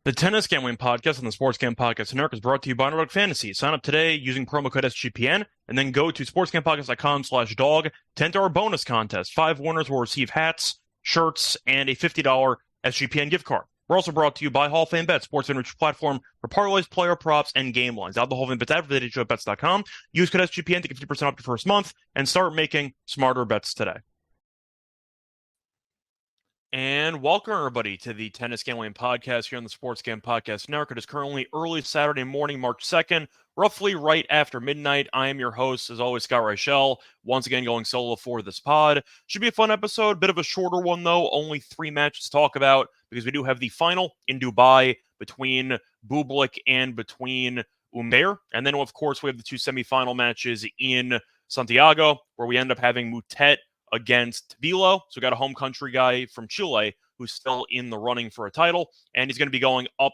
The Tennis Gambling Podcast and the Sports Gambling Podcast Network is brought to you by Underdog Fantasy. Sign up today using promo code SGPN and then go to sportsgamblingpodcast.com/dog to enter our bonus contest. 5 winners will receive hats, shirts, and a $50 SGPN gift card. We're also brought to you by Hall of Fame Bets, sports enriched platform for parlays, player props, and game lines. Out the Hall of Fame Bets at bets.com. Use code SGPN to get 50% off your first month and start making smarter bets today. And welcome, everybody, to the Tennis Gambling Podcast here on the Sports Gambling Podcast Network. It is currently early Saturday morning, March 2nd, roughly right after midnight. I am your host, as always, Scott Reichel, once again going solo for this pod. Should be a fun episode, bit of a shorter one, though. Only 3 matches to talk about, because we do have the final in Dubai between Bublik and between Humbert. And then, of course, we have the 2 semifinal matches in Santiago, where we end up having Moutet against Vilo. So we got a home country guy from Chile who's still in the running for a title, and he's going to be going up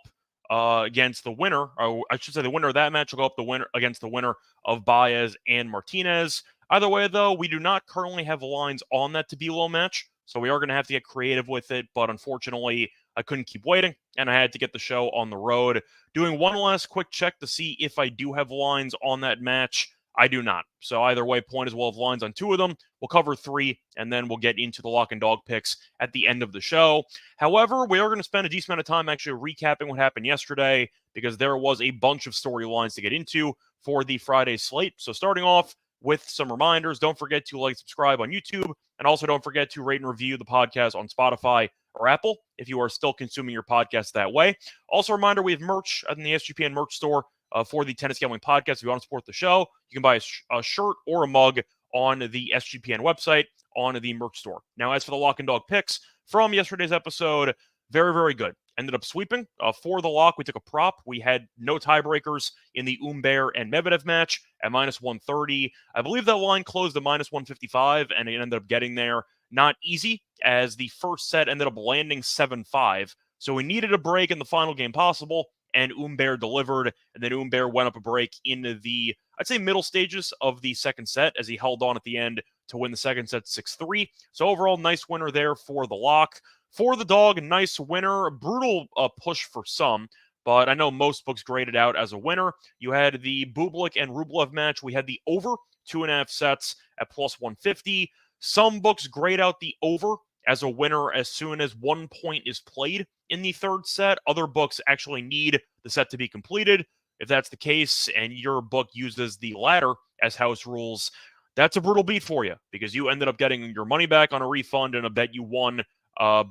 against the winner, or I should say the winner of that match will go up against the winner of Baez and Martinez. Either way, though, we do not currently have lines on that Tabilo match, so we are going to have to get creative with it, but unfortunately, I couldn't keep waiting, and I had to get the show on the road. Doing one last quick check to see if I do have lines on that match. I do not. So either way, point is we'll have lines on 2 of them. We'll cover 3, and then we'll get into the lock and dog picks at the end of the show. However, we are going to spend a decent amount of time actually recapping what happened yesterday, because there was a bunch of storylines to get into for the Friday slate. So starting off with some reminders, don't forget to like, subscribe on YouTube, and also don't forget to rate and review the podcast on Spotify or Apple if you are still consuming your podcast that way. Also a reminder, we have merch in the SGPN merch store for the Tennis Gambling Podcast. If you want to support the show, you can buy a shirt or a mug on the SGPN website on the merch store. Now, as for the lock and dog picks from yesterday's episode, very, very good. Ended up sweeping. For the lock, we took a prop. We had no tiebreakers in the Humbert and Medvedev match at minus 130. I believe that line closed at minus 155, and it ended up getting there. Not easy, as the first set ended up landing 7-5. So we needed a break in the final game possible, and Humbert delivered, and then Humbert went up a break in the, I'd say, middle stages of the second set, as he held on at the end to win the second set 6-3. So overall, nice winner there for the lock. For the dog, nice winner. Brutal push for some, but I know most books graded out as a winner. You had the Bublik and Rublev match. We had the over 2.5 sets at plus 150. Some books grade out the over as a winner as soon as 1 point is played in the third set. Other books actually need the set to be completed. If that's the case and your book uses the latter as house rules, that's a brutal beat for you, because you ended up getting your money back on a refund and a bet you won.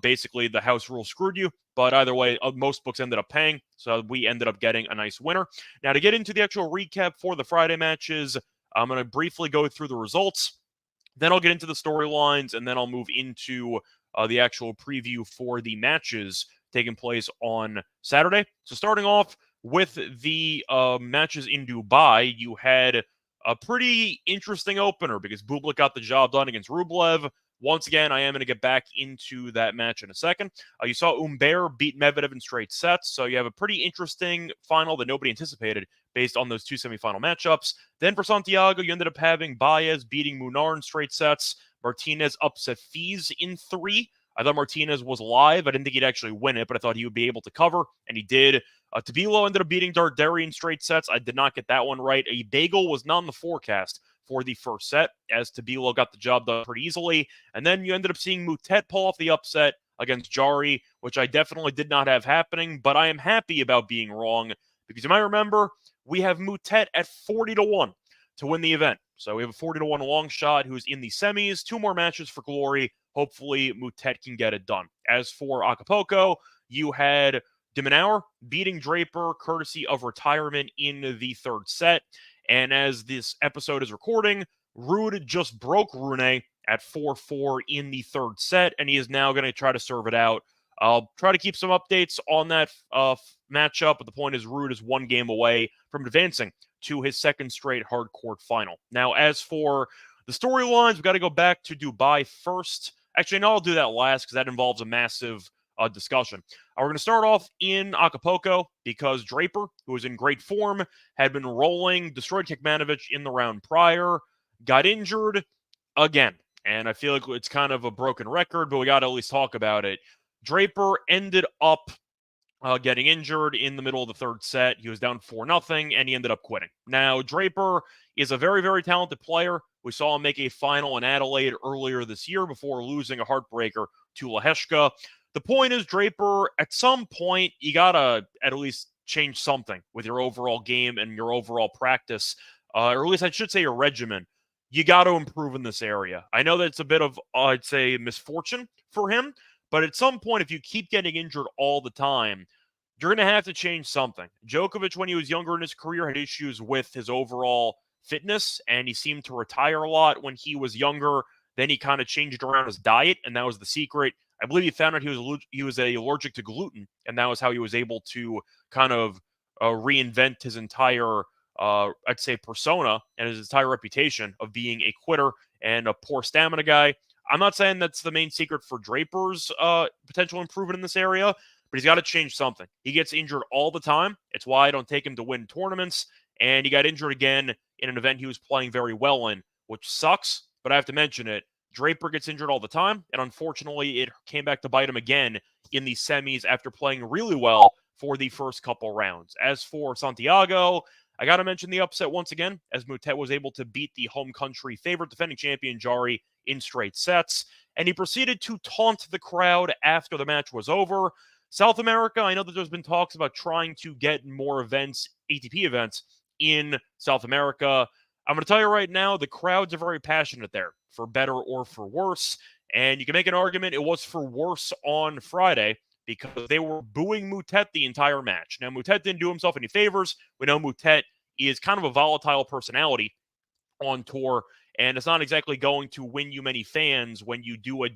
Basically, the house rule screwed you, but either way, most books ended up paying, so we ended up getting a nice winner. Now, to get into the actual recap for the Friday matches, I'm going to briefly go through the results. Then I'll get into the storylines, and then I'll move into the actual preview for the matches taking place on Saturday. So starting off with the matches in Dubai, you had a pretty interesting opener, because Bublik got the job done against Rublev. Once again, I am going to get back into that match in a second. You saw Humbert beat Medvedev in straight sets, so you have a pretty interesting final that nobody anticipated based on those 2 semifinal matchups. Then for Santiago, you ended up having Baez beating Munar in straight sets. Martinez upset Fies in 3. I thought Martinez was live. I didn't think he'd actually win it, but I thought he would be able to cover, and he did. Tabilo ended up beating Darderi in straight sets. I did not get that one right. A bagel was not in the forecast for the first set, as Tabilo got the job done pretty easily. And then you ended up seeing Moutet pull off the upset against Jari, which I definitely did not have happening, but I am happy about being wrong, because you might remember we have Moutet at 40-1 to win the event. So we have a 40-1 long shot who's in the semis. 2 more matches for glory. Hopefully, Moutet can get it done. As for Acapulco, you had de Minaur beating Draper courtesy of retirement in the third set. And as this episode is recording, Ruud just broke Rune at 4-4 in the third set, and he is now going to try to serve it out. I'll try to keep some updates on that matchup, but the point is Ruud is 1 game away from advancing to his second straight hard court final. Now, as for the storylines, we've got to go back to Dubai first. Actually, no, I'll do that last, because that involves a massive discussion. We're going to start off in Acapulco, because Draper, who was in great form, had been rolling, destroyed Kekmanovic in the round prior, got injured again. And I feel like it's kind of a broken record, but we got to at least talk about it. Draper ended up getting injured in the middle of the third set. He was down 4-0, and he ended up quitting. Now, Draper is a very, very talented player. We saw him make a final in Adelaide earlier this year before losing a heartbreaker to Leheshka. The point is, Draper, at some point, you got to at least change something with your overall game and your overall practice, or at least I should say your regimen. You got to improve in this area. I know that it's a bit of, I'd say, misfortune for him, but at some point, if you keep getting injured all the time, you're going to have to change something. Djokovic, when he was younger in his career, had issues with his overall fitness, and he seemed to retire a lot when he was younger. Then he kind of changed around his diet, and that was the secret. I believe he found out he was allergic to gluten, and that was how he was able to kind of reinvent his entire, I'd say, persona and his entire reputation of being a quitter and a poor stamina guy. I'm not saying that's the main secret for Draper's potential improvement in this area, but he's got to change something. He gets injured all the time. It's why I don't take him to win tournaments. And he got injured again in an event he was playing very well in, which sucks, but I have to mention it. Draper gets injured all the time, and unfortunately, it came back to bite him again in the semis after playing really well for the first couple rounds. As for Santiago, I got to mention the upset once again, as Moutet was able to beat the home country favorite defending champion Jarry in straight sets, and he proceeded to taunt the crowd after the match was over. South America, I know that there's been talks about trying to get more events, ATP events, in South America. I'm going to tell you right now, the crowds are very passionate there, for better or for worse, and you can make an argument it was for worse on Friday because they were booing Moutet the entire match. Now, Moutet didn't do himself any favors. We know Moutet is kind of a volatile personality on tour, and it's not exactly going to win you many fans when you do an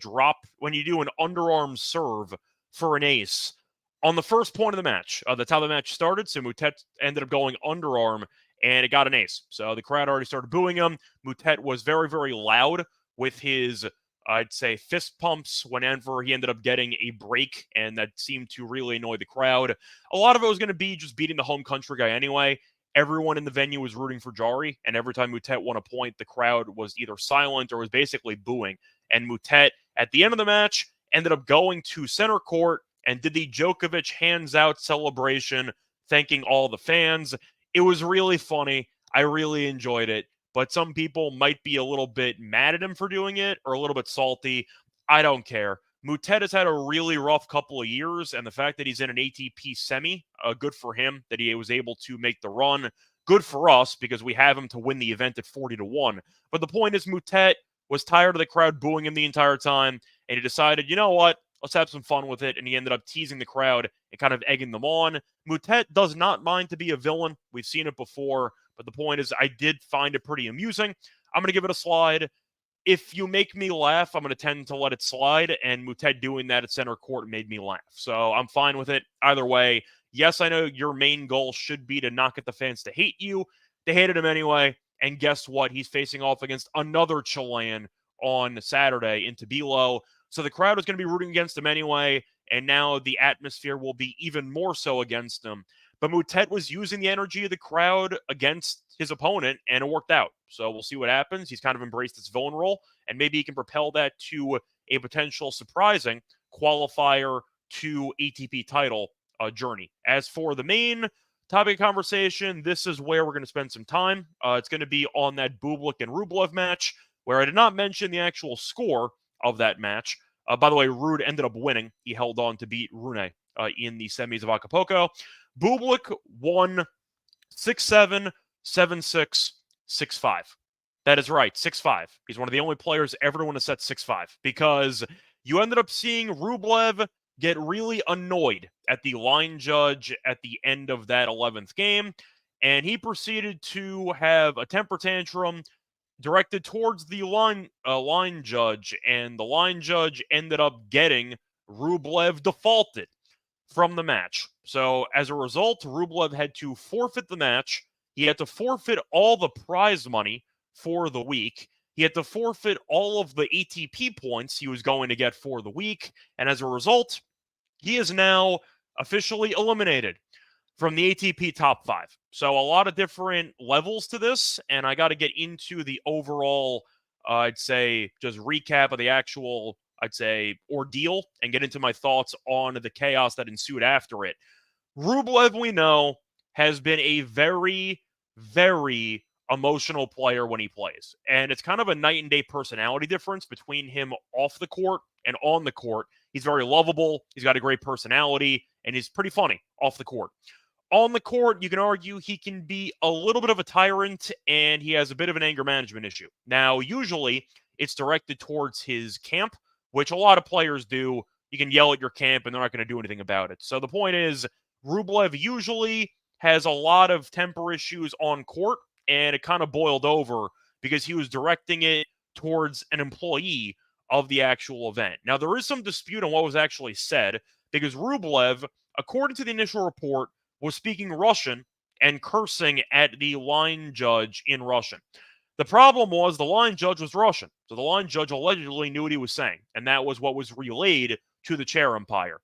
underarm serve for an ace on the first point of the match. That's how the match started. So Moutet ended up going underarm, and it got an ace. So the crowd already started booing him. Moutet was very, very loud with his, I'd say, fist pumps whenever he ended up getting a break, and that seemed to really annoy the crowd. A lot of it was going to be just beating the home country guy anyway. Everyone in the venue was rooting for Jarry, and every time Moutet won a point, the crowd was either silent or was basically booing. And Moutet, at the end of the match, ended up going to center court and did the Djokovic hands-out celebration, thanking all the fans. It was really funny. I really enjoyed it. But some people might be a little bit mad at him for doing it or a little bit salty. I don't care. Moutet has had a really rough couple of years, and the fact that he's in an ATP semi, good for him that he was able to make the run. Good for us because we have him to win the event at 40-1. But the point is, Moutet was tired of the crowd booing him the entire time, and he decided, you know what? Let's have some fun with it. And he ended up teasing the crowd and kind of egging them on. Moutet does not mind to be a villain. We've seen it before. But the point is, I did find it pretty amusing. I'm going to give it a slide. If you make me laugh, I'm going to tend to let it slide, and Moutet doing that at center court made me laugh. So I'm fine with it. Either way, yes, I know your main goal should be to not get the fans to hate you. They hated him anyway, and guess what? He's facing off against another Chilean on Saturday in Tabilo. So the crowd is going to be rooting against him anyway, and now the atmosphere will be even more so against him. But Moutet was using the energy of the crowd against his opponent, and it worked out. So we'll see what happens. He's kind of embraced this villain role, and maybe he can propel that to a potential surprising qualifier to ATP title journey. As for the main topic of conversation, this is where we're going to spend some time. It's going to be on that Bublik and Rublev match, where I did not mention the actual score of that match. By the way, Ruud ended up winning. He held on to beat Rune in the semis of Acapulco. Bublik won 6-7, 7-6, 6-5. That is right, 6-5. He's one of the only players ever to win a set 6-5 because you ended up seeing Rublev get really annoyed at the line judge at the end of that 11th game, and he proceeded to have a temper tantrum directed towards the line judge, and the line judge ended up getting Rublev defaulted from the match. So as a result, Rublev had to forfeit the match. He had to forfeit all the prize money for the week. He had to forfeit all of the ATP points he was going to get for the week. And as a result, he is now officially eliminated from the ATP top 5. So a lot of different levels to this, and I got to get into the overall, I'd say, just recap of the actual, I'd say, ordeal and get into my thoughts on the chaos that ensued after it. Rublev, we know, has been a very, very emotional player when he plays. And it's kind of a night and day personality difference between him off the court and on the court. He's very lovable, he's got a great personality, and he's pretty funny off the court. On the court, you can argue he can be a little bit of a tyrant and he has a bit of an anger management issue. Now, usually it's directed towards his camp, which a lot of players do. You can yell at your camp and they're not going to do anything about it. So the point is, Rublev usually has a lot of temper issues on court, and it kind of boiled over because he was directing it towards an employee of the actual event. Now, there is some dispute on what was actually said because Rublev, according to the initial report, was speaking Russian and cursing at the line judge in Russian. The problem was the line judge was Russian, so the line judge allegedly knew what he was saying, and that was what was relayed to the chair umpire.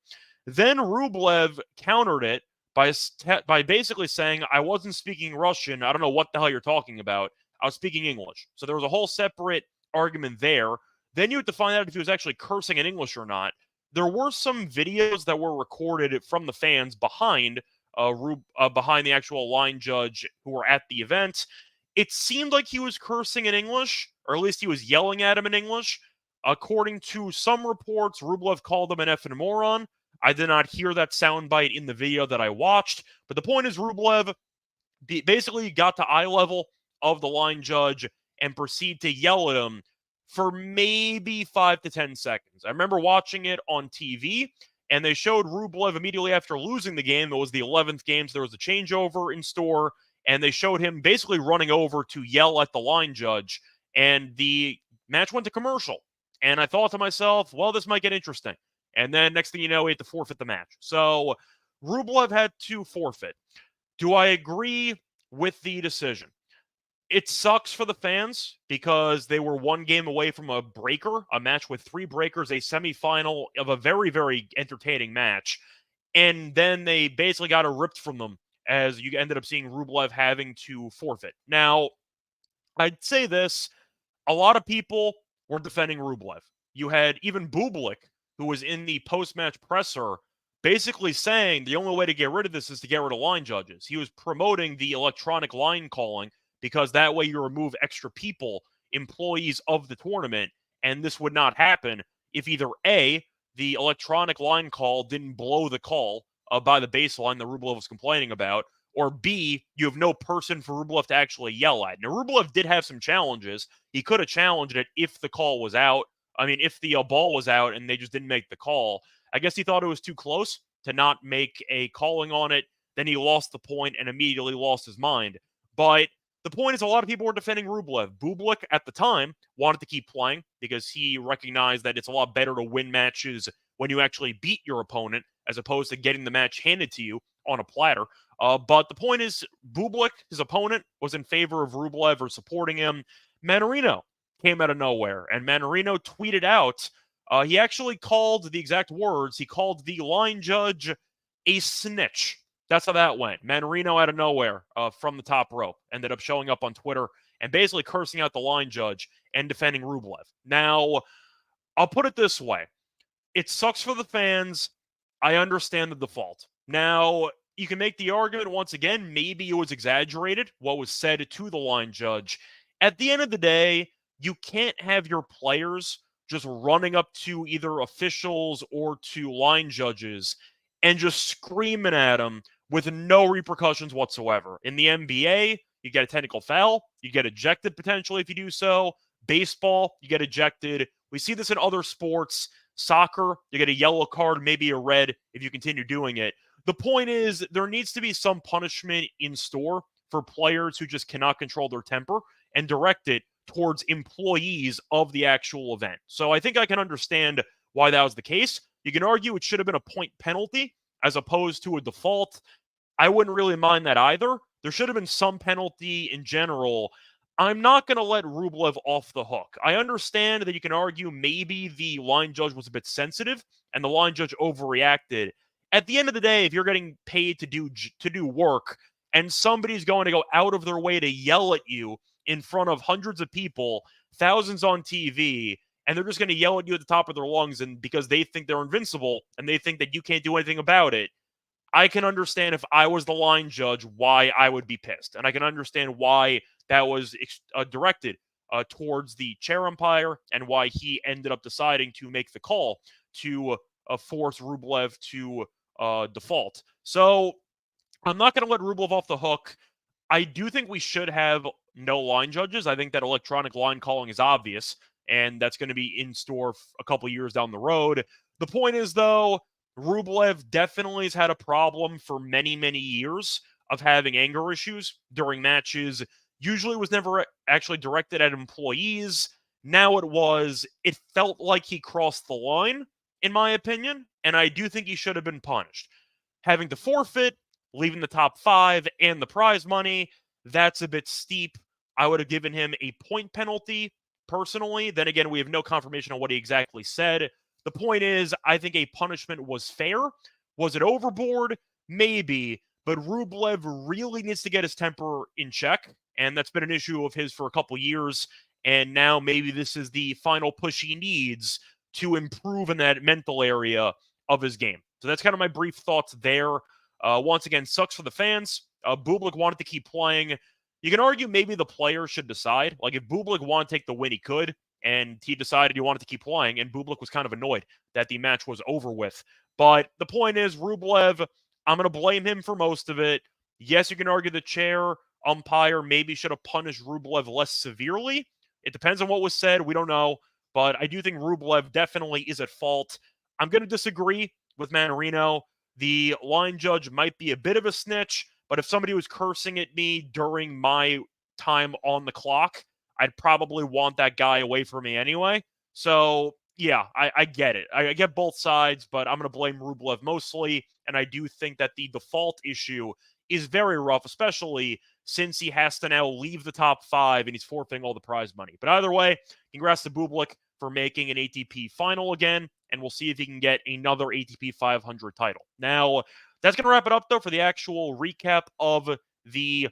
Then Rublev countered it by basically saying, I wasn't speaking Russian. I don't know what the hell you're talking about. I was speaking English. So there was a whole separate argument there. Then you had to find out if he was actually cursing in English or not. There were some videos that were recorded from the fans behind the actual line judge who were at the event. It seemed like he was cursing in English, or at least he was yelling at him in English. According to some reports, Rublev called him an effing moron. I did not hear that soundbite in the video that I watched, but the point is Rublev basically got to eye level of the line judge and proceeded to yell at him for maybe 5 to 10 seconds. I remember watching it on TV, and they showed Rublev immediately after losing the game. It was the 11th game, so there was a changeover in store, and they showed him basically running over to yell at the line judge, and the match went to commercial. And I thought to myself, well, this might get interesting. And then next thing you know, he had to forfeit the match. So Rublev had to forfeit. Do I agree with the decision? It sucks for the fans because they were one game away from a breaker, a match with 3 breakers, a semifinal of a very, very entertaining match. And then they basically got it ripped from them as you ended up seeing Rublev having to forfeit. Now, I'd say this, a lot of people were defending Rublev. You had even Bublik, who was in the post-match presser, basically saying the only way to get rid of this is to get rid of line judges. He was promoting the electronic line calling because that way you remove extra people, employees of the tournament, and this would not happen if either A, the electronic line call didn't blow the call by the baseline that Rublev was complaining about, or B, you have no person for Rublev to actually yell at. Now, Rublev did have some challenges. He could have challenged it if the call was out. I mean, if the ball was out and they just didn't make the call. I guess he thought it was too close to not make a calling on it. Then he lost the point and immediately lost his mind. But the point is, a lot of people were defending Rublev. Bublik, at the time, wanted to keep playing because he recognized that it's a lot better to win matches when you actually beat your opponent as opposed to getting the match handed to you on a platter. But the point is, Bublik, his opponent, was in favor of Rublev or supporting him. Mannarino came out of nowhere, and Mannarino tweeted out, he actually called the exact words, he called the line judge a snitch. That's how that went. Mannarino out of nowhere from the top rope ended up showing up on Twitter and basically cursing out the line judge and defending Rublev. Now, I'll put it this way. It sucks for the fans. I understand the default. Now, you can make the argument once again, maybe it was exaggerated, what was said to the line judge. At the end of the day, you can't have your players just running up to either officials or to line judges and just screaming at them with no repercussions whatsoever. In the NBA, you get a technical foul, you get ejected potentially if you do so. Baseball, you get ejected. We see this in other sports. Soccer, you get a yellow card, maybe a red if you continue doing it. The point is, there needs to be some punishment in store for players who just cannot control their temper and direct it towards employees of the actual event. So I think I can understand why that was the case. You can argue it should have been a point penalty as opposed to a default. I wouldn't really mind that either. There should have been some penalty in general. I'm not going to let Rublev off the hook. I understand that you can argue maybe the line judge was a bit sensitive and the line judge overreacted. At the end of the day, if you're getting paid to do work and somebody's going to go out of their way to yell at you in front of hundreds of people, thousands on TV, and they're just going to yell at you at the top of their lungs and because they think they're invincible and they think that you can't do anything about it, I can understand if I was the line judge why I would be pissed. And I can understand why that was directed towards the chair umpire and why he ended up deciding to make the call to force Rublev to default. So I'm not going to let Rublev off the hook. I do think we should have no line judges. I think that electronic line calling is obvious, and that's going to be in store a couple years down the road. The point is, though, Rublev definitely has had a problem for many, many years of having anger issues during matches. Usually was never actually directed at employees. Now it felt like he crossed the line, in my opinion, and I do think he should have been punished. Having to forfeit, leaving the top 5 and the prize money, that's a bit steep. I would have given him a point penalty personally. Then again, we have no confirmation on what he exactly said. The point is, I think a punishment was fair. Was it overboard? Maybe. But Rublev really needs to get his temper in check. And that's been an issue of his for a couple years. And now maybe this is the final push he needs to improve in that mental area of his game. So that's kind of my brief thoughts there. Once again, sucks for the fans. Bublik wanted to keep playing. You can argue maybe the player should decide. Like if Bublik wanted to take the win, he could, and he decided he wanted to keep playing, and Bublik was kind of annoyed that the match was over with. But the point is, Rublev, I'm going to blame him for most of it. Yes, you can argue the chair umpire maybe should have punished Rublev less severely. It depends on what was said. We don't know. But I do think Rublev definitely is at fault. I'm going to disagree with Manarino. The line judge might be a bit of a snitch, but if somebody was cursing at me during my time on the clock, I'd probably want that guy away from me anyway. So, yeah, I get it. I get both sides, but I'm going to blame Rublev mostly, and I do think that the default issue is very rough, especially since he has to now leave the top 5 and he's forfeiting all the prize money. But either way, congrats to Bublik for making an ATP final again, and we'll see if he can get another ATP 500 title. Now, that's going to wrap it up, though, for the actual recap of the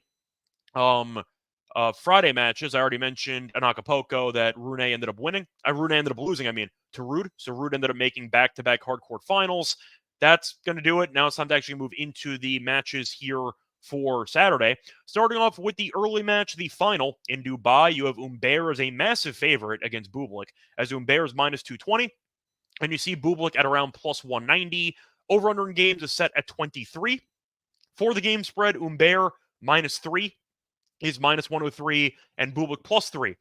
Friday matches. I already mentioned in Acapulco that Rune ended up winning. Rune ended up losing, to Ruud. So Ruud ended up making back-to-back hardcourt finals. That's going to do it. Now it's time to actually move into the matches here for Saturday. Starting off with the early match, the final in Dubai, you have Humbert as a massive favorite against Bublik, as Humbert is minus 220, and you see Bublik at around plus 190. Over-under in games is set at 23. For the game spread, Humbert minus 3 is minus 103, and Bublik plus 3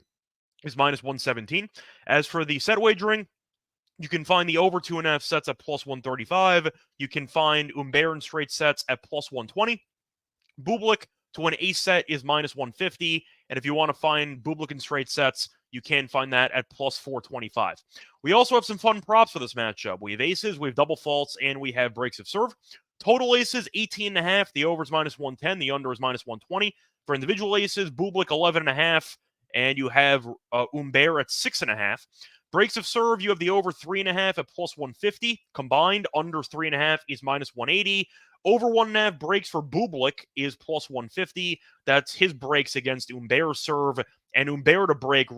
is minus 117. As for the set wagering, you can find the over 2.5 sets at plus 135. You can find Humbert in straight sets at plus 120. Bublik to win a set is minus 150. And if you want to find Bublik in straight sets, you can find that at plus 425. We also have some fun props for this matchup. We have aces, we have double faults, and we have breaks of serve. Total aces, 18.5. The over is minus 110. The under is minus 120. For individual aces, Bublik 11.5. And you have Humbert at 6.5. Breaks of serve, you have the over 3.5 at plus 150. Combined, under 3.5 is minus 180. Over 1.5 breaks for Bublik is plus 150. That's his breaks against Humbert's serve. And Humbert to break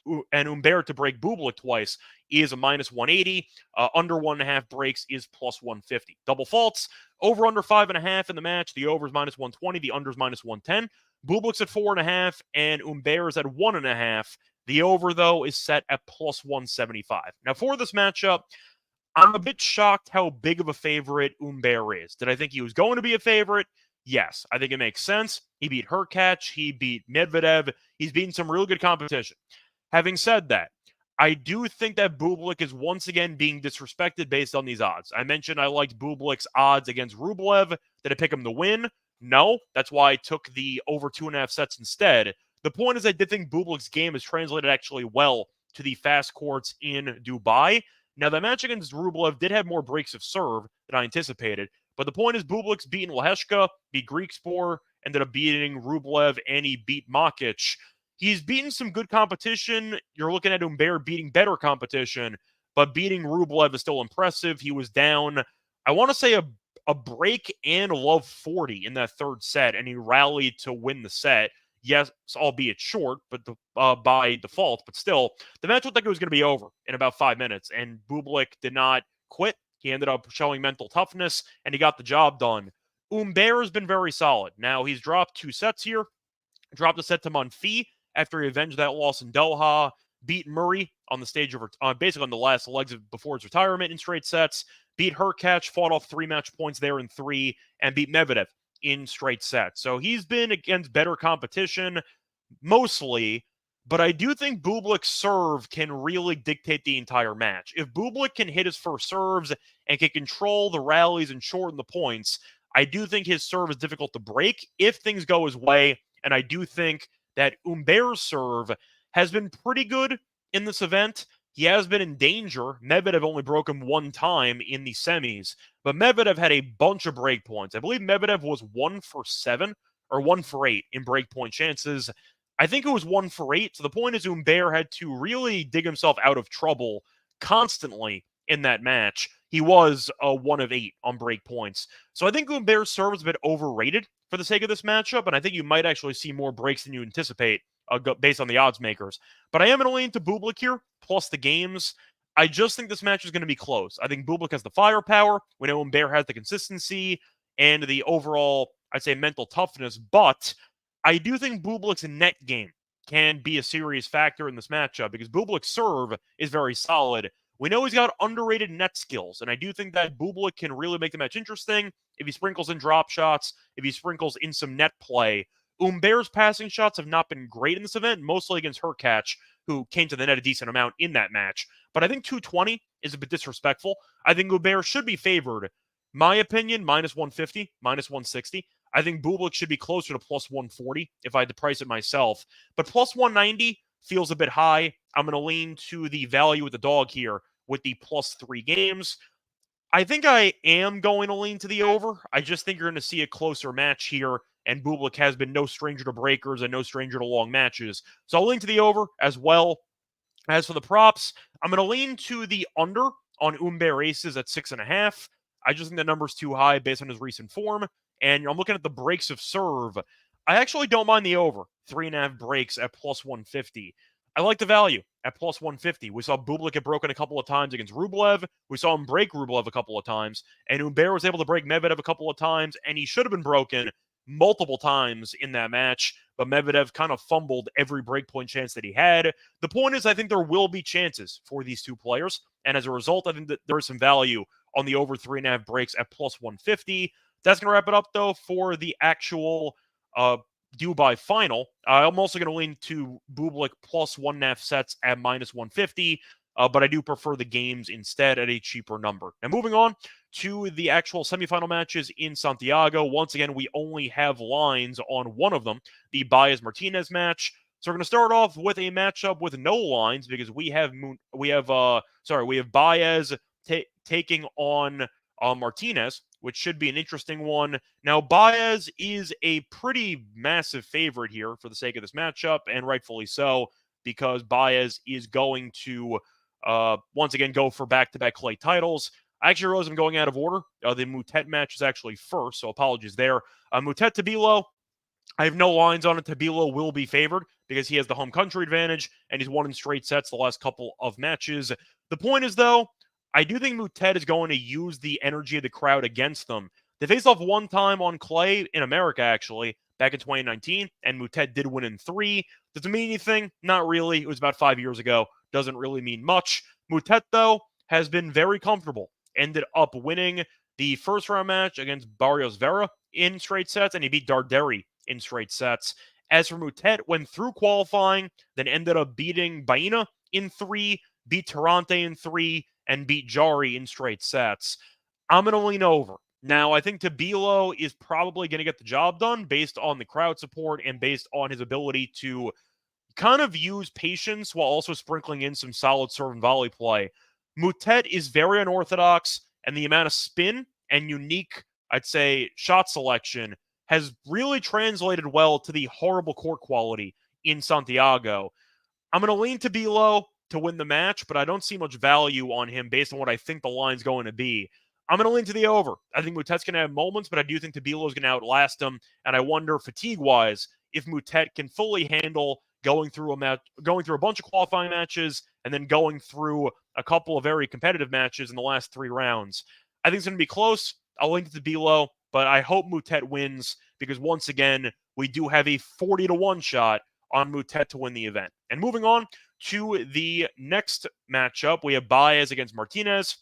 Bublik twice is a minus 180. Under 1.5 breaks is plus 150. Double faults, over under 5.5 in the match. The over is minus 120. The under is minus 110. Bublik's at 4.5, and Humbert is at 1.5. The over, though, is set at plus 175. Now, for this matchup, I'm a bit shocked how big of a favorite Humbert is. Did I think he was going to be a favorite? Yes, I think it makes sense. He beat Hurkacz. He beat Medvedev. He's beaten some really good competition. Having said that, I do think that Bublik is once again being disrespected based on these odds. I mentioned I liked Bublik's odds against Rublev. Did I pick him to win? No. That's why I took the over 2.5 sets instead. The point is I did think Bublik's game is translated actually well to the fast courts in Dubai. Now, the match against Rublev did have more breaks of serve than I anticipated, but the point is Bublik's beaten Leheshka, beat Griekspoor, ended up beating Rublev, and he beat Makic. He's beaten some good competition. You're looking at Humbert beating better competition, but beating Rublev is still impressive. He was down, I want to say, a break and love 40 in that third set, and he rallied to win the set. Yes, albeit short, but by default. But still, the match looked like it was going to be over in about 5 minutes, and Bublik did not quit. He ended up showing mental toughness, and he got the job done. Humbert has been very solid. Now, he's dropped 2 sets here. Dropped a set to Monfils after he avenged that loss in Doha. Beat Murray on the stage of basically on the last legs before his retirement in straight sets. Beat Hurkacz, fought off 3 match points there in 3, and beat Medvedev in straight sets. So he's been against better competition mostly, but I do think Bublik's serve can really dictate the entire match. If Bublik can hit his first serves and can control the rallies and shorten the points, I do think his serve is difficult to break if things go his way, and I do think that Humbert's serve has been pretty good in this event. He has been in danger. Medvedev only broke him 1 time in the semis, but Medvedev had a bunch of break points. I believe Medvedev was 1 for 7 or 1 for 8 in break point chances. I think it was 1 for 8. So the point is Humbert had to really dig himself out of trouble constantly in that match. He was 1 of 8 on break points. So I think Humbert's serve is a bit overrated for the sake of this matchup, and I think you might actually see more breaks than you anticipate based on the odds makers. But I am going to lean to Bublik here, plus the games. I just think this match is going to be close. I think Bublik has the firepower. We know Humbert has the consistency and the overall, I'd say, mental toughness, but I do think Bublik's net game can be a serious factor in this matchup because Bublik's serve is very solid. We know he's got underrated net skills, and I do think that Bublik can really make the match interesting if he sprinkles in drop shots, if he sprinkles in some net play. Humbert's passing shots have not been great in this event, mostly against Hurkacz, who came to the net a decent amount in that match. But I think 220 is a bit disrespectful. I think Humbert should be favored. My opinion, minus 150, minus 160. I think Bublik should be closer to plus 140 if I had to price it myself. But plus 190 feels a bit high. I'm going to lean to the value with the dog here with the plus 3 games. I think I am going to lean to the over. I just think you're going to see a closer match here, and Bublik has been no stranger to breakers and no stranger to long matches. So I'll lean to the over as well. As for the props, I'm going to lean to the under on Humbert aces at 6.5. I just think the number's too high based on his recent form. And I'm looking at the breaks of serve. I actually don't mind the over. 3.5 breaks at plus 150. I like the value at plus 150. We saw Bublik get broken a couple of times against Rublev. We saw him break Rublev a couple of times. And Humbert was able to break Medvedev a couple of times. And he should have been broken multiple times in that match. But Medvedev kind of fumbled every breakpoint chance that he had. The point is, I think there will be chances for these two players. And as a result, I think that there is some value on the over 3.5 breaks at plus 150. That's going to wrap it up, though, for the actual Dubai final. I'm also going to lean to Bublik plus 1.5 sets at minus 150, but I do prefer the games instead at a cheaper number. Now, moving on to the actual semifinal matches in Santiago. Once again, we only have lines on one of them, the Baez-Martinez match. So we're going to start off with a matchup with no lines because we have Baez taking on Martinez, which should be an interesting one. Now, Baez is a pretty massive favorite here for the sake of this matchup, and rightfully so, because Baez is going to once again go for back-to-back clay titles. I actually realize I'm going out of order. The Moutet match is actually first, so apologies there. Moutet-Tabilo, I have no lines on it. Tabilo will be favored because he has the home country advantage, and he's won in straight sets the last couple of matches. The point is, though, I do think Moutet is going to use the energy of the crowd against them. They faced off one time on clay in America, actually, back in 2019, and Moutet did win in 3. Does it mean anything? Not really. It was about 5 years ago. Doesn't really mean much. Moutet, though, has been very comfortable. Ended up winning the first round match against Barrios Vera in straight sets, and he beat Darderi in straight sets. As for Moutet, went through qualifying, then ended up beating Baena in 3, beat Tarante in 3, and beat Jari in straight sets. I'm going to lean over. Now, I think Tabilo is probably going to get the job done based on the crowd support and based on his ability to kind of use patience while also sprinkling in some solid serve and volley play. Moutet is very unorthodox, and the amount of spin and unique, I'd say, shot selection has really translated well to the horrible court quality in Santiago. I'm going to lean Tabilo to win the match, but I don't see much value on him based on what I think the line's going to be. I'm going to lean to the over. I think Moutet's going to have moments, but I do think Tabilo is going to outlast him, and I wonder, fatigue-wise, if Moutet can fully handle going through a bunch of qualifying matches and then going through a couple of very competitive matches in the last 3 rounds. I think it's going to be close. I'll link it to below, but I hope Moutet wins because once again, we do have a 40-1 shot on Moutet to win the event. And moving on to the next matchup, we have Baez against Martinez.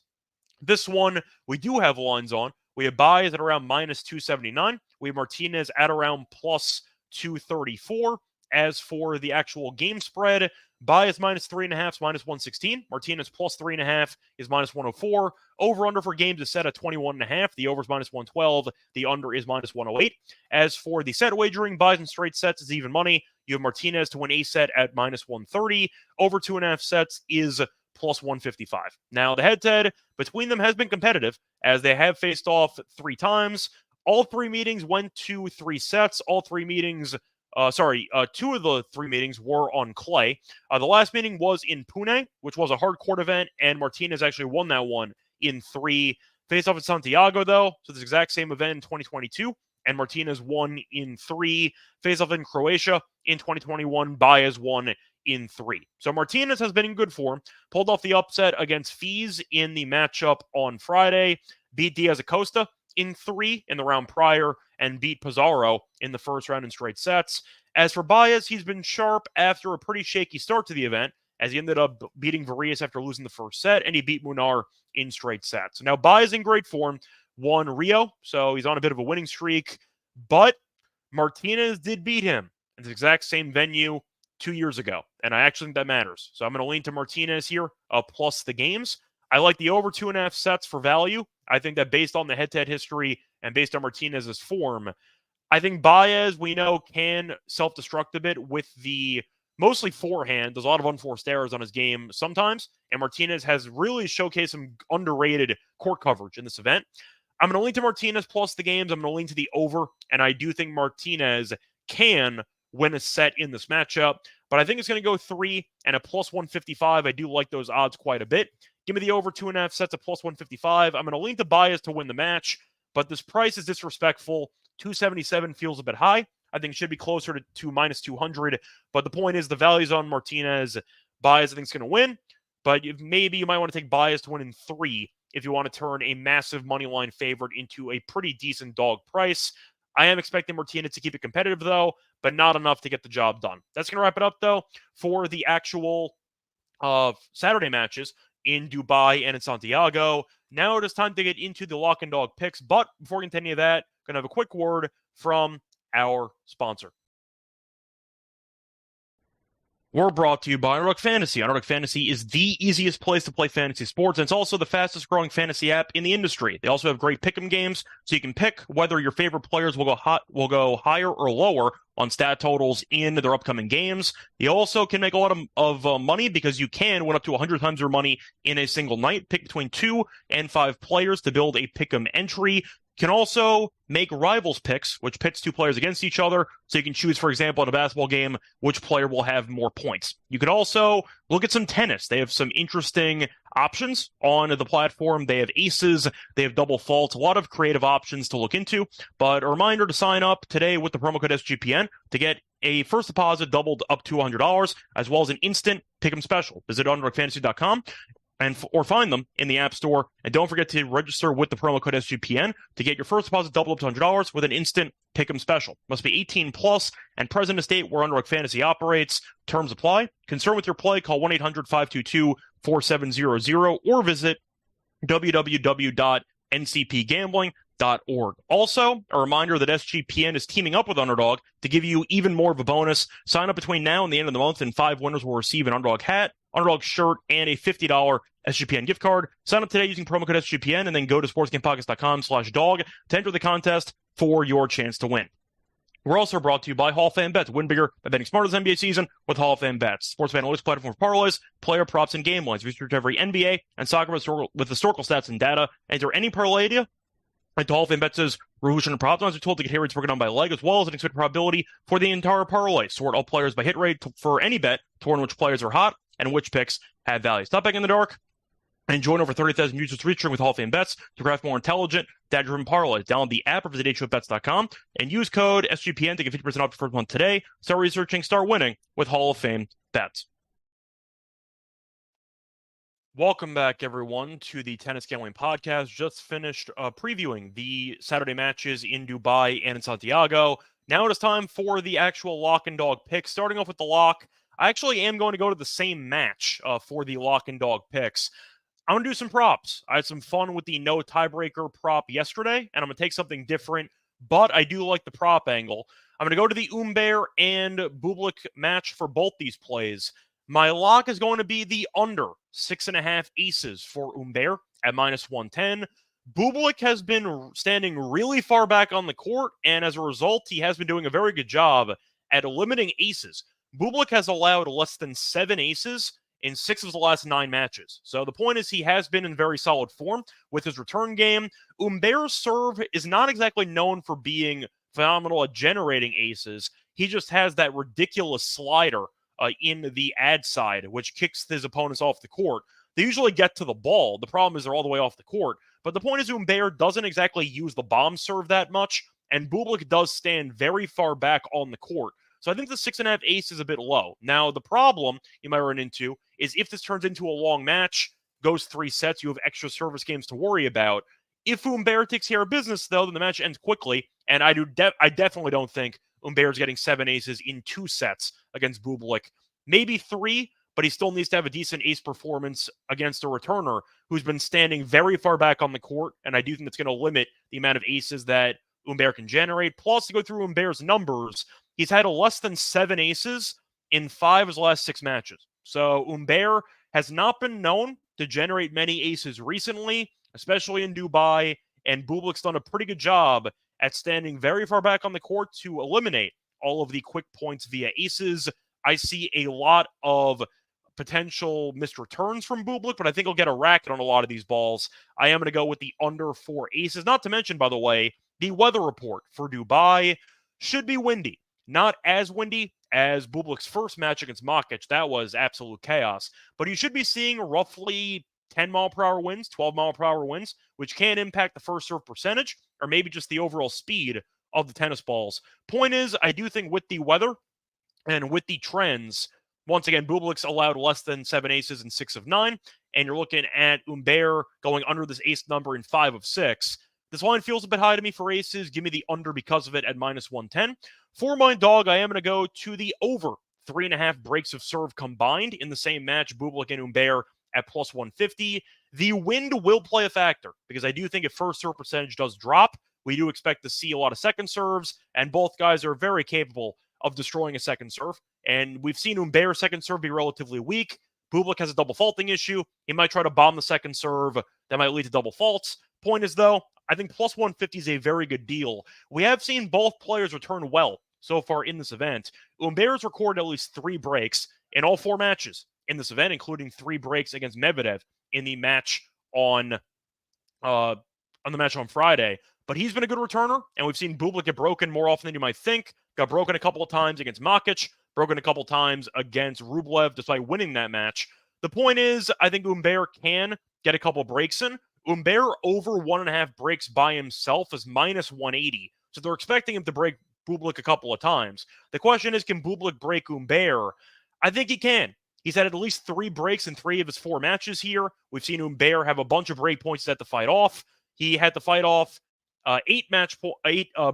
This one, we do have lines on. We have Baez at around minus 279. We have Martinez at around plus 234. As for the actual game spread, Baez minus 3.5 is minus 116. Martinez plus 3.5 is minus 104. Over-under for games is set at 21.5. The over is minus 112. The under is minus 108. As for the set wagering, Baez in straight sets is even money. You have Martinez to win a set at minus 130. Over 2.5 sets is plus 155. Now, the head-to-head between them has been competitive as they have faced off 3 times. All 3 meetings went to 3 sets. All 3 meetings 2 of the 3 meetings were on clay. The last meeting was in Pune, which was a hard court event, and Martinez actually won that one in 3. Faced off in Santiago, though, so this exact same event in 2022, and Martinez won in 3. Faced off in Croatia in 2021, Baez won in 3. So Martinez has been in good form, pulled off the upset against Fees in the matchup on Friday, beat Diaz Acosta in 3 in the round prior, and beat Pizarro in the first round in straight sets. As for Baez, he's been sharp after a pretty shaky start to the event, as he ended up beating Varias after losing the first set, and he beat Munar in straight sets. Now, Baez in great form, won Rio, so he's on a bit of a winning streak, but Martinez did beat him in the exact same venue 2 years ago, and I actually think that matters. So I'm going to lean to Martinez here, plus the games. I like the over 2.5 sets for value. I think that based on the head-to-head history and based on Martinez's form, I think Baez, we know, can self-destruct a bit with the mostly forehand. There's a lot of unforced errors on his game sometimes, and Martinez has really showcased some underrated court coverage in this event. I'm going to lean to Martinez plus the games. I'm going to lean to the over, and I do think Martinez can win a set in this matchup, but I think it's going to go 3 and a plus 155. I do like those odds quite a bit. Give me the over 2.5 sets of plus 155. I'm going to lean to Baez to win the match, but this price is disrespectful. 277 feels a bit high. I think it should be closer to minus 200, but the point is the value's on Martinez. Baez, I think, is going to win, but maybe you might want to take Baez to win in 3 if you want to turn a massive moneyline favorite into a pretty decent dog price. I am expecting Martinez to keep it competitive, though, but not enough to get the job done. That's going to wrap it up, though, for the actual Saturday matches in Dubai and in Santiago. Now it is time to get into the lock and dog picks, but before we get into any of that, going to have a quick word from our sponsor. We're brought to you by Underdog Fantasy. Underdog Fantasy is the easiest place to play fantasy sports, and it's also the fastest growing fantasy app in the industry. They also have great pick'em games, so you can pick whether your favorite players will go higher or lower on stat totals in their upcoming games. You also can make a lot of money because you can win up to 100 times your money in a single night. Pick between 2 and 5 players to build a pick'em entry. Can also make rivals picks, which pits 2 players against each other. So you can choose, for example, in a basketball game, which player will have more points. You could also look at some tennis. They have some interesting options on the platform. They have aces. They have double faults. A lot of creative options to look into. But a reminder to sign up today with the promo code SGPN to get a first deposit doubled up to $100, as well as an instant pick'em special. Visit underdogfantasy.com. or find them in the App Store. And don't forget to register with the promo code SGPN to get your first deposit doubled up to $100 with an instant pick'em special. Must be 18 plus and present in a state where Underdog Fantasy operates. Terms apply. Concerned with your play, call 1-800-522-4700 or visit www.ncpgambling.org. Also, a reminder that SGPN is teaming up with Underdog to give you even more of a bonus. Sign up between now and the end of the month, and 5 winners will receive an Underdog hat, Underdog shirt, and a $50 SGPN gift card. Sign up today using promo code SGPN and then go to sportsgamepodcast.com/dog to enter the contest for your chance to win. We're also brought to you by Hall of Fame Bets. Win bigger by betting smarter this NBA season with Hall of Fame Bets. Sports analytics platform for parlays, player props, and game lines. Research every NBA and soccer with historical stats and data. Enter any parlay idea into Hall of Fame Bets' Revolution and Prop Lines are told to get hit rates broken down by leg, as well as an expected probability for the entire parlay. Sort all players by hit rate for any bet to learn which players are hot and which picks have value. Stop betting in the dark and join over 30,000 users reaching with Hall of Fame Bets to craft more intelligent, data-driven parlays. Download the app or visit hofbets.com and use code SGPN to get 50% off your first month today. Start researching, start winning with Hall of Fame Bets. Welcome back, everyone, to the Tennis Gambling Podcast. Just finished previewing the Saturday matches in Dubai and in Santiago. Now it is time for the actual lock and dog picks. Starting off with the lock, I actually am going to go to the same match for the lock and dog picks. I'm going to do some props. I had some fun with the no tiebreaker prop yesterday, and I'm going to take something different, but I do like the prop angle. I'm going to go to the Humbert and Bublik match for both these plays. My lock is going to be the under 6.5 aces for Humbert at minus 110. Bublik has been standing really far back on the court, and as a result, he has been doing a very good job at limiting aces. Bublik has allowed less than 7 aces in 6 of the last 9 matches. So the point is he has been in very solid form with his return game. Humbert's serve is not exactly known for being phenomenal at generating aces. He just has that ridiculous slider in the ad side, which kicks his opponents off the court. They usually get to the ball. The problem is they're all the way off the court. But the point is Humbert doesn't exactly use the bomb serve that much, and Bublik does stand very far back on the court. So I think the 6.5 ace is a bit low. Now, the problem you might run into is if this turns into a long match, goes 3 sets, you have extra service games to worry about. If Humbert takes care of business, though, then the match ends quickly, and I definitely don't think Humbert's getting 7 aces in 2 sets against Bublik. Maybe 3, but he still needs to have a decent ace performance against a returner who's been standing very far back on the court, and I do think that's going to limit the amount of aces that Humbert can generate. Plus, to go through Humbert's numbers, he's had a less than 7 aces in 5 of his last 6 matches. So Humbert has not been known to generate many aces recently, especially in Dubai, and Bublik's done a pretty good job at standing very far back on the court to eliminate all of the quick points via aces. I see a lot of potential missed returns from Bublik, but I think he'll get a racket on a lot of these balls. I am going to go with the under 4 aces. Not to mention, by the way, the weather report for Dubai should be windy. Not as windy as Bublik's first match against Makic. That was absolute chaos. But you should be seeing roughly 10-mile-per-hour winds, 12-mile-per-hour winds, which can impact the first serve percentage or maybe just the overall speed of the tennis balls. Point is, I do think with the weather and with the trends, once again, Bublik's allowed less than 7 aces in 6 of 9, and you're looking at Humbert going under this ace number in 5 of 6. This line feels a bit high to me for aces. Give me the under because of it at minus 110. For my dog, I am going to go to the over 3.5 breaks of serve combined in the same match, Bublik and Humbert at plus 150. The wind will play a factor because I do think if first serve percentage does drop, we do expect to see a lot of second serves, and both guys are very capable of destroying a second serve. And we've seen Humbert's second serve be relatively weak. Bublik has a double faulting issue. He might try to bomb the second serve. That might lead to double faults. Point is, though, I think plus 150 is a very good deal. We have seen both players return well so far in this event. Humbert's recorded at least 3 breaks in all 4 matches in this event, including 3 breaks against Medvedev in the match on Friday. But he's been a good returner, and we've seen Bublik get broken more often than you might think. Got broken a couple of times against Makic, broken a couple of times against Rublev, despite winning that match. The point is, I think Humbert can get a couple breaks in. Humbert over 1.5 breaks by himself is minus 180. So they're expecting him to break Bublik a couple of times. The question is, can Bublik break Humbert? I think he can. He's had at least 3 breaks in 3 of his 4 matches here. We've seen Humbert have a bunch of break points he's had to fight off. He had to fight off 8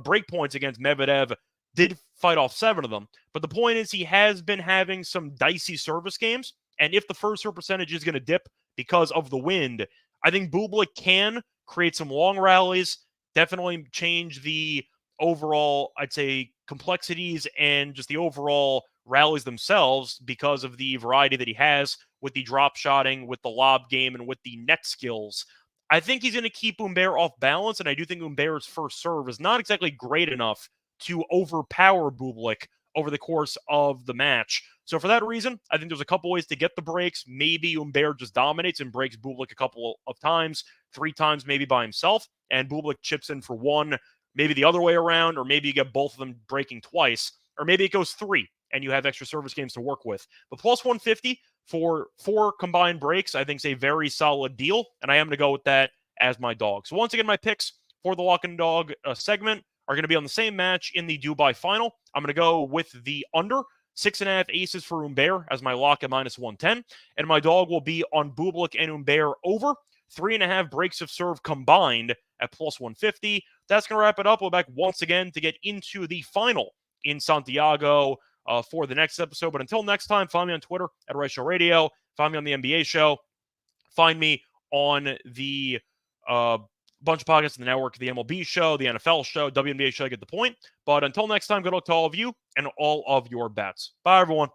break points against Medvedev. Did fight off 7 of them. But the point is he has been having some dicey service games. And if the first serve percentage is going to dip because of the wind, I think Bublik can create some long rallies, definitely change the overall, I'd say, complexities and just the overall rallies themselves because of the variety that he has with the drop shotting, with the lob game, and with the net skills. I think he's going to keep Humbert off balance, and I do think Humbert's first serve is not exactly great enough to overpower Bublik over the course of the match. So for that reason, I think there's a couple ways to get the breaks. Maybe Humbert just dominates and breaks Bublik a couple of times, 3 times maybe by himself, and Bublik chips in for 1, maybe the other way around, or maybe you get both of them breaking twice, or maybe it goes 3, and you have extra service games to work with. But plus 150 for 4 combined breaks, I think is a very solid deal, and I am going to go with that as my dog. So once again, my picks for the Lock and Dog segment are going to be on the same match in the Dubai final. I'm going to go with the under 6.5 aces for Humbert as my lock at -110. And my dog will be on Bublik and Humbert over 3.5 breaks of serve combined at +150. That's going to wrap it up. We'll be back once again to get into the final in Santiago for the next episode. But until next time, find me on Twitter at Reichel Radio. Find me on the NBA show. Find me on the bunch of podcasts in the network, the MLB show, the NFL show, WNBA show. I get the point. But until next time, good luck to all of you and all of your bets. Bye, everyone.